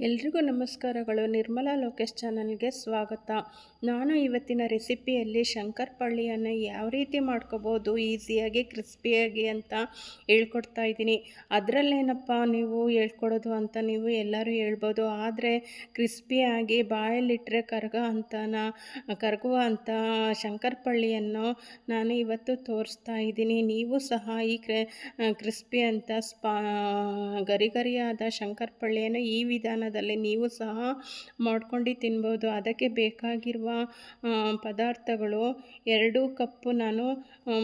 ಎಲ್ರಿಗೂ ನಮಸ್ಕಾರಗಳು. ನಿರ್ಮಲಾ ಲೋಕೇಶ್ ಚಾನಲ್ಗೆ ಸ್ವಾಗತ. ನಾನು ಇವತ್ತಿನ ರೆಸಿಪಿಯಲ್ಲಿ ಶಂಕರಪಾಳಿಯನ್ನು ಯಾವ ರೀತಿ ಮಾಡ್ಕೋಬೋದು ಈಸಿಯಾಗಿ ಕ್ರಿಸ್ಪಿಯಾಗಿ ಅಂತ ಹೇಳ್ಕೊಡ್ತಾ ಇದ್ದೀನಿ. ಅದರಲ್ಲೇನಪ್ಪ ನೀವು ಹೇಳ್ಕೊಡೋದು ಅಂತ ನೀವು ಎಲ್ಲರೂ ಹೇಳ್ಬೋದು, ಆದರೆ ಕ್ರಿಸ್ಪಿಯಾಗಿ ಬಾಯಲ್ಲಿಟ್ಟರೆ ಕರಗುವ ಅಂಥ ಶಂಕರಪಾಳಿಯನ್ನು ನಾನು ಇವತ್ತು ತೋರಿಸ್ತಾ ಇದ್ದೀನಿ. ನೀವು ಸಹ ಈ ಕ್ರಿಸ್ಪಿ ಅಂತ ಗರಿಗರಿಯಾದ ಶಂಕರಪಾಳಿಯನ್ನು ಈ ವಿಧಾನದಲ್ಲಿ ನೀವು ಸಹ ಮಾಡ್ಕೊಂಡು ತಿನ್ಬೋದು. ಅದಕ್ಕೆ ಬೇಕಾಗಿರುವ ಪದಾರ್ಥಗಳು 2 ಕಪ್ಪು ನಾನು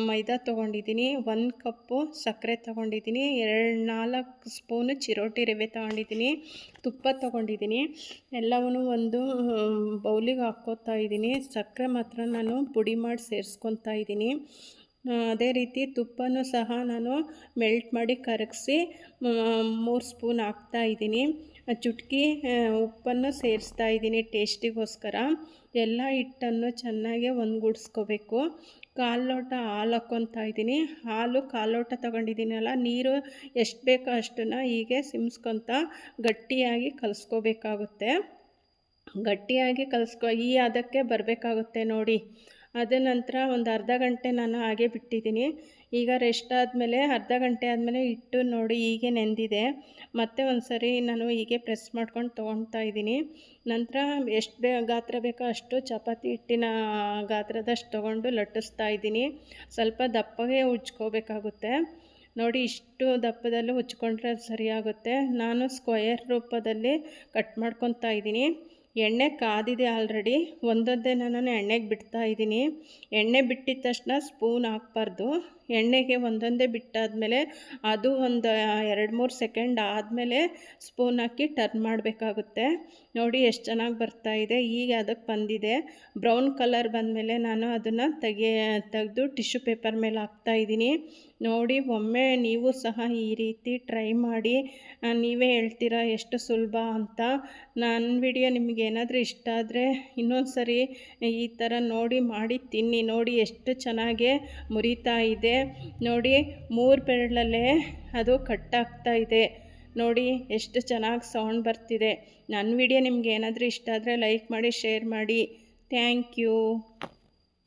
ಮೈದಾ ತೊಗೊಂಡಿದ್ದೀನಿ, 1 ಕಪ್ಪು ಸಕ್ಕರೆ ತೊಗೊಂಡಿದ್ದೀನಿ, 4 ಸ್ಪೂನು ಚಿರೋಟಿ ರವೆ ತೊಗೊಂಡಿದ್ದೀನಿ, ತುಪ್ಪ ತೊಗೊಂಡಿದ್ದೀನಿ. ಎಲ್ಲವನ್ನೂ ಒಂದು ಬೌಲಿಗೆ ಹಾಕ್ಕೋತಾ ಇದ್ದೀನಿ. ಸಕ್ಕರೆ ಮಾತ್ರ ನಾನು ಪುಡಿ ಮಾಡಿ ಸೇರಿಸ್ಕೊತಾ ಇದ್ದೀನಿ. ಅದೇ ರೀತಿ ತುಪ್ಪನೂ ಸಹ ನಾನು ಮೆಲ್ಟ್ ಮಾಡಿ ಕರಗಿಸಿ 3 ಸ್ಪೂನ್ ಹಾಕ್ತಾಯಿದ್ದೀನಿ. ಚುಟ್ಕಿ ಉಪ್ಪನ್ನು ಸೇರಿಸ್ತಾ ಇದ್ದೀನಿ ಟೇಸ್ಟಿಗೋಸ್ಕರ. ಎಲ್ಲ ಹಿಟ್ಟನ್ನು ಚೆನ್ನಾಗಿ ಒಂದುಗೂಡಿಸ್ಕೋಬೇಕು. 1/4 ಲೋಟ ಹಾಲು ಹಾಕ್ಕೊತಾ ಇದ್ದೀನಿ. ಹಾಲು 1/4 ಲೋಟ ತೊಗೊಂಡಿದ್ದೀನಲ್ಲ, ನೀರು ಎಷ್ಟು ಬೇಕೋ ಅಷ್ಟನ್ನು ಹೀಗೆ ಸಿಮ್ಸ್ಕೊತಾ ಗಟ್ಟಿಯಾಗಿ ಕಲಿಸ್ಕೋಬೇಕಾಗುತ್ತೆ. ಗಟ್ಟಿಯಾಗಿ ಈ ಅದಕ್ಕೆ ಬರಬೇಕಾಗುತ್ತೆ ನೋಡಿ. ಅದ ನಂತರ ಒಂದು ಅರ್ಧ ಗಂಟೆ ನಾನು ಹಾಗೆ ಬಿಟ್ಟಿದ್ದೀನಿ. ಈಗ ರೆಸ್ಟ್ ಆದಮೇಲೆ ಅರ್ಧ ಗಂಟೆ ಆದಮೇಲೆ ಹಿಟ್ಟು ನೋಡಿ ಹೀಗೆ ನೆಂದಿದೆ. ಮತ್ತೆ ಒಂದು ಸರಿ ನಾನು ಹೀಗೆ ಪ್ರೆಸ್ ಮಾಡ್ಕೊಂಡು ತೊಗೊಳ್ತಾ ಇದ್ದೀನಿ. ನಂತರ ಎಷ್ಟು ಗಾತ್ರ ಬೇಕೋ ಅಷ್ಟು ಚಪಾತಿ ಹಿಟ್ಟಿನ ಗಾತ್ರದಷ್ಟು ತೊಗೊಂಡು ಲಟ್ಟಿಸ್ತಾ ಇದ್ದೀನಿ. ಸ್ವಲ್ಪ ದಪ್ಪಗೆ ಉಜ್ಕೋಬೇಕಾಗುತ್ತೆ ನೋಡಿ. ಇಷ್ಟು ದಪ್ಪದಲ್ಲೂ ಉಜ್ಕೊಂಡ್ರೆ ಸರಿಯಾಗುತ್ತೆ. ನಾನು ಸ್ಕ್ವಯರ್ ರೂಪದಲ್ಲಿ ಕಟ್ ಮಾಡ್ಕೊತಾ ಇದ್ದೀನಿ. ಎಣ್ಣೆ ಕಾದಿದೆ ಆಲ್ರೆಡಿ. ಒಂದೊಂದೇ ನಾನು ಎಣ್ಣೆಗೆ ಬಿಡ್ತಾ ಇದ್ದೀನಿ. ಎಣ್ಣೆ ಬಿಟ್ಟಿದ ತಕ್ಷಣ ಸ್ಪೂನ್ ಹಾಕ್ಬಾರ್ದು. ಎಣ್ಣೆಗೆ ಒಂದೊಂದೇ ಬಿಟ್ಟಾದಮೇಲೆ ಅದು ಒಂದು 2-3 ಸೆಕೆಂಡ್ ಆದಮೇಲೆ ಸ್ಪೂನ್ ಹಾಕಿ ಟರ್ನ್ ಮಾಡಬೇಕಾಗುತ್ತೆ. ನೋಡಿ ಎಷ್ಟು ಚೆನ್ನಾಗಿ ಬರ್ತಾಯಿದೆ. ಈಗ ಅದಕ್ಕೆ ಬಂದಿದೆ ಬ್ರೌನ್ ಕಲರ್ ಬಂದಮೇಲೆ ನಾನು ಅದನ್ನು ತೆಗೆದು ಟಿಶ್ಯೂ ಪೇಪರ್ ಮೇಲೆ ಹಾಕ್ತಾಯಿದ್ದೀನಿ. ನೋಡಿ, ಒಮ್ಮೆ ನೀವು ಸಹ ಈ ರೀತಿ ಟ್ರೈ ಮಾಡಿ. ನೀವೇ ಹೇಳ್ತೀರಾ ಎಷ್ಟು ಸುಲಭ ಅಂತ. ನನ್ನ ವಿಡಿಯೋ ನಿಮಗೇನಾದರೂ ಇಷ್ಟ ಆದರೆ ಇನ್ನೊಂದು ಸರಿ ಈ ಥರ ನೋಡಿ ಮಾಡಿ ತಿನ್ನಿ. ನೋಡಿ ಎಷ್ಟು ಚೆನ್ನಾಗಿ ಮುರಿತಾ ಇದೆ. ನೋಡಿ 3 ಬೆರಳಲ್ಲೇ ಅದು ಕಟ್ಟಾಗ್ತಾ ಇದೆ. ನೋಡಿ ಎಷ್ಟು ಚೆನ್ನಾಗಿ ಸೌಂಡ್ ಬರ್ತಿದೆ. ನನ್ನ ವಿಡಿಯೋ ನಿಮ್ಗೆ ಏನಾದರೂ ಇಷ್ಟ ಆದರೆ ಲೈಕ್ ಮಾಡಿ, ಶೇರ್ ಮಾಡಿ. Thank you.